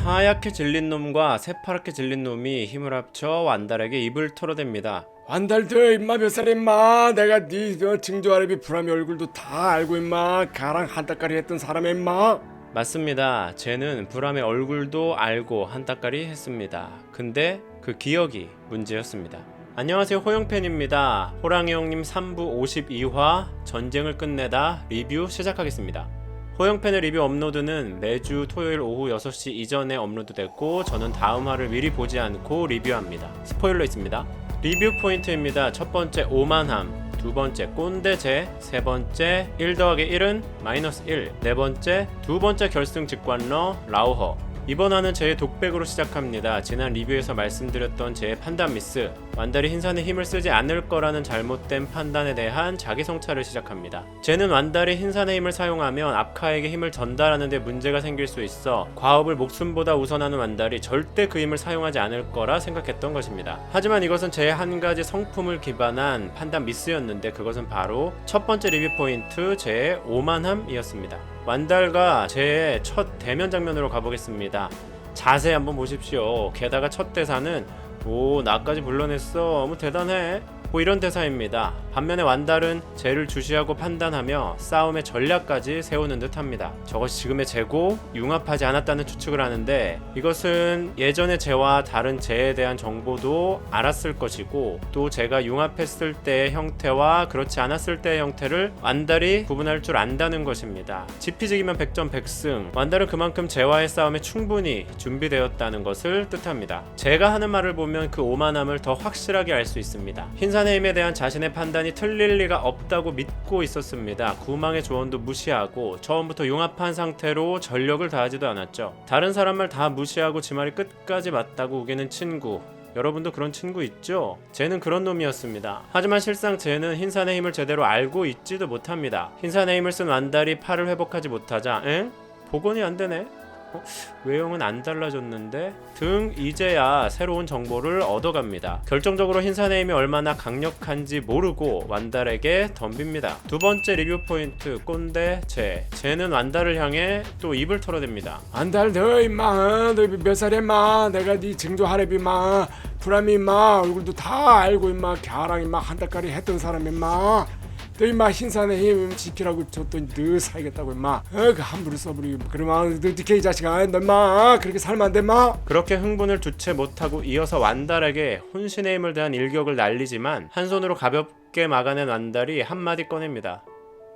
하얗게 질린 놈과 새파랗게 질린 놈이 힘을 합쳐 완달에게 입을 털어댑니다. 완달들 임마 몇 살 임마. 내가 네 증조아래비 불암의 얼굴도 다 알고 임마. 가랑 한따까리 했던 사람이 임마. 맞습니다. 쟤는 불암의 얼굴도 알고 한따까리 했습니다. 근데 그 기억이 문제였습니다. 안녕하세요, 호영팬입니다. 호랑이 형님 3부 52화 전쟁을 끝내다 리뷰 시작하겠습니다. 호영팬의 리뷰 업로드는 매주 토요일 오후 6시 이전에 업로드됐고, 저는 다음 화를 미리 보지 않고 리뷰합니다. 스포일러 있습니다. 리뷰 포인트입니다. 첫 번째 오만함, 두 번째 꼰대제, 세 번째 1 더하기 1은 -1, 네 번째 두 번째 결승 직관러 라우허. 이번 화는 제 독백으로 시작합니다. 지난 리뷰에서 말씀드렸던 제 판단 미스, 완달이 흰산의 힘을 쓰지 않을 거라는 잘못된 판단에 대한 자기 성찰을 시작합니다. 쟤는 완달이 흰산의 힘을 사용하면 아카에게 힘을 전달하는 데 문제가 생길 수 있어 과업을 목숨보다 우선하는 완달이 절대 그 힘을 사용하지 않을 거라 생각했던 것입니다. 하지만 이것은 제 한 가지 성품을 기반한 판단 미스였는데, 그것은 바로 첫 번째 리뷰 포인트, 제 오만함이었습니다. 완달과 제 첫 대면 장면으로 가보겠습니다. 자세히 한번 보십시오. 게다가 첫 대사는 "오, 나까지 불러냈어, 뭐 대단해", 뭐 이런 대사입니다. 반면에 완달은 쟤를 주시하고 판단하며 싸움의 전략까지 세우는 듯 합니다. 저것이 지금의 쟤고 융합하지 않았다는 추측을 하는데, 이것은 예전의 쟤와 다른 쟤에 대한 정보도 알았을 것이고, 또 쟤가 융합했을 때의 형태와 그렇지 않았을 때의 형태를 완달이 구분할 줄 안다는 것입니다. 지피지기면 100점 100승. 완달은 그만큼 쟤와의 싸움에 충분히 준비되었다는 것을 뜻합니다. 제가 하는 말을 보면 그 오만함을 더 확실하게 알 수 있습니다. 흰산의 힘에 대한 자신의 판단이 틀릴 리가 없다고 믿고 있었습니다. 구망의 조언도 무시하고 처음부터 융합한 상태로 전력을 다하지도 않았죠. 다른 사람 말 다 무시하고 지 말이 끝까지 맞다고 우기는 친구, 여러분도 그런 친구 있죠? 쟤는 그런 놈이었습니다. 하지만 실상 쟤는 흰산의 힘을 제대로 알고 있지도 못합니다. 흰산의 힘을 쓴 완달이 팔을 회복하지 못하자 엥? 복원이 안 되네? 외형은 안 달라졌는데? 등 이제야 새로운 정보를 얻어갑니다. 결정적으로 흰산의 힘이 얼마나 강력한지 모르고 완달에게 덤빕니다. 두 번째 리뷰 포인트, 꼰대 쟤는 완달을 향해 또 입을 털어댑니다. 완달 너 임마. 너 몇 살 임마. 내가 네 증조아래비 임마. 불암이 임마 얼굴도 다 알고 임마. 가랑 임마 한따까리 했던 사람 임마. 너 임마 흰산의 힘 지키라고 줬더니 너 살겠다고 임마. 그 함부로 써버리고 그러면 너 어떻게 이 자식아. 너 임마 그렇게 살면 안 돼 임마. 그렇게 흥분을 주체 못하고 이어서 완달에게 혼신의 힘을 대한 일격을 날리지만 한 손으로 가볍게 막아낸 완달이 한마디 꺼냅니다.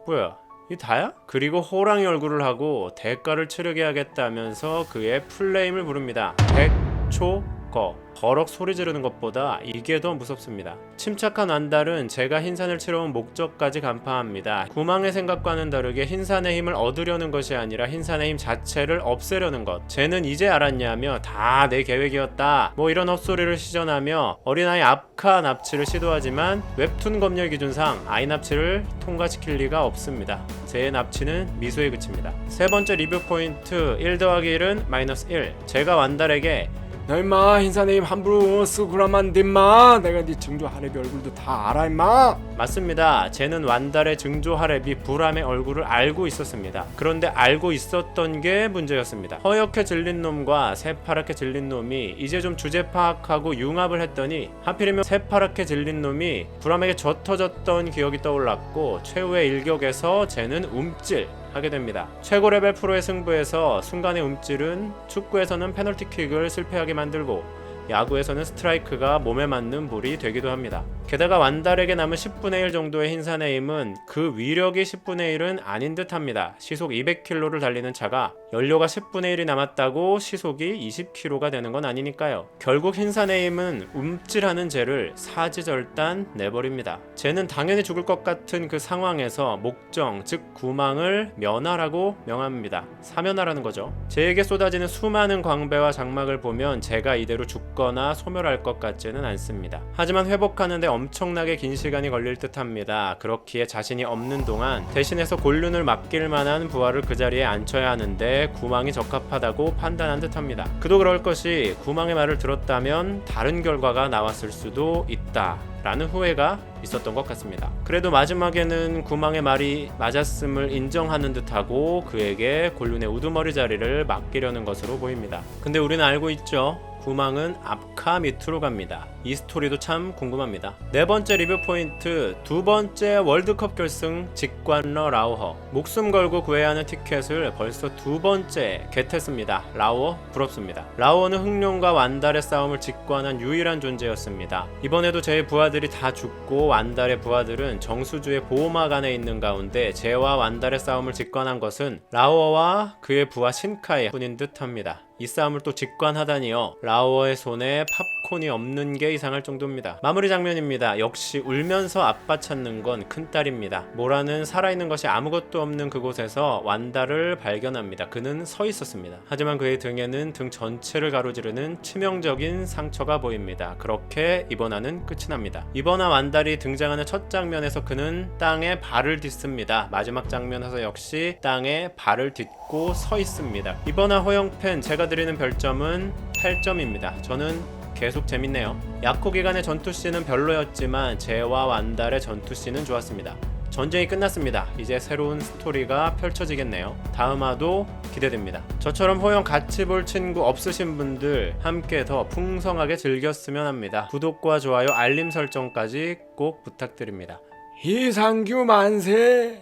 뭐야, 이 다야? 그리고 호랑이 얼굴을 하고 대가를 치르게 하겠다면서 그의 풀네임을 부릅니다. 백초거. 버럭 소리 지르는 것보다 이게 더 무섭습니다. 침착한 완달은 제가 흰산을 치러 온 목적까지 간파합니다. 구망의 생각과는 다르게 흰산의 힘을 얻으려는 것이 아니라 흰산의 힘 자체를 없애려는 것. 쟤는 이제 알았냐며 다 내 계획이었다, 뭐 이런 헛소리를 시전하며 어린아이 아카 납치를 시도하지만 웹툰 검열 기준상 아이 납치를 통과시킬 리가 없습니다. 제 납치는 미소에 그칩니다. 세 번째 리뷰 포인트, 1 더하기 1은 -1. 제가 완달에게 너 임마 흰산의 힘 함부로 쓰고 그러면 안 돼 임마. 내가 네 증조아래비 얼굴도 다 알아 임마. 맞습니다. 쟤는 완달의 증조하랩이 불암의 얼굴을 알고 있었습니다. 그런데 알고 있었던 게 문제였습니다. 허옇게 질린 놈과 새파랗게 질린 놈이 이제 좀 주제 파악하고 융합을 했더니, 하필이면 새파랗게 질린 놈이 불암에게 젖어졌던 기억이 떠올랐고, 최후의 일격에서 쟤는 움찔 하게 됩니다. 최고 레벨 프로의 승부에서 순간의 움찔은 축구에서는 페널티킥을 실패하게 만들고, 야구에서는 스트라이크가 몸에 맞는 볼이 되기도 합니다. 게다가 완달에게 남은 10분의 1 정도의 흰산의 힘은 그 위력이 10분의 1은 아닌 듯 합니다. 시속 200km를 달리는 차가 연료가 10분의 1이 남았다고 시속이 20km가 되는 건 아니니까요. 결국 흰산의 힘은 움찔하는 쟤를 사지절단 내버립니다. 쟤는 당연히 죽을 것 같은 그 상황에서 목정, 즉 구망을 면하라고 명합니다. 사면하라는 거죠. 쟤에게 쏟아지는 수많은 광배와 장막을 보면 제가 이대로 죽거나 소멸할 것 같지는 않습니다. 하지만 회복하는데 엄청나게 긴 시간이 걸릴 듯합니다. 그렇기에 자신이 없는 동안 대신해서 곤륜을 맡길 만한 부하를 그 자리에 앉혀야 하는데 구망이 적합하다고 판단한 듯합니다. 그도 그럴 것이 구망의 말을 들었다면 다른 결과가 나왔을 수도 있다 라는 후회가 있었던 것 같습니다. 그래도 마지막에는 구망의 말이 맞았음을 인정하는 듯하고 그에게 곤륜의 우두머리 자리를 맡기려는 것으로 보입니다. 근데 우리는 알고 있죠. 구망은 앞카 밑으로 갑니다. 이 스토리도 참 궁금합니다. 네 번째 리뷰 포인트, 두 번째 월드컵 결승 직관러 라오허. 목숨 걸고 구해야 하는 티켓을 벌써 두 번째 겟했습니다. 라오허 부럽습니다. 라오허는 흑룡과 완달의 싸움을 직관한 유일한 존재였습니다. 이번에도 제 부하들이 다 죽고 완달의 부하들은 정수주의 보호막 안에 있는 가운데 제와 완달의 싸움을 직관한 것은 라오허와 그의 부하 신카의 뿐인 듯합니다. 이 싸움을 또 직관하다니요. 라오어의 손에 팝콘이 없는 게 이상할 정도입니다. 마무리 장면입니다. 역시 울면서 아빠 찾는 건 큰딸입니다. 모라는 살아있는 것이 아무것도 없는 그곳에서 완달을 발견합니다. 그는 서 있었습니다. 하지만 그의 등에는 등 전체를 가로지르는 치명적인 상처가 보입니다. 그렇게 이번화는 끝이 납니다. 이번화 완달이 등장하는 첫 장면에서 그는 땅에 발을 딛습니다. 마지막 장면에서 역시 땅에 발을 딛고 서 있습니다. 이번화 허영팬 제가 드리는 별점은 8점입니다. 저는 계속 재밌네요. 야코 기간의 전투씬은 별로였지만 제와 완달의 전투씬은 좋았습니다. 전쟁이 끝났습니다. 이제 새로운 스토리가 펼쳐지겠네요. 다음화도 기대됩니다. 저처럼 호영 같이 볼 친구 없으신 분들 함께 더 풍성하게 즐겼으면 합니다. 구독과 좋아요, 알림 설정까지 꼭 부탁드립니다. 이상규 만세.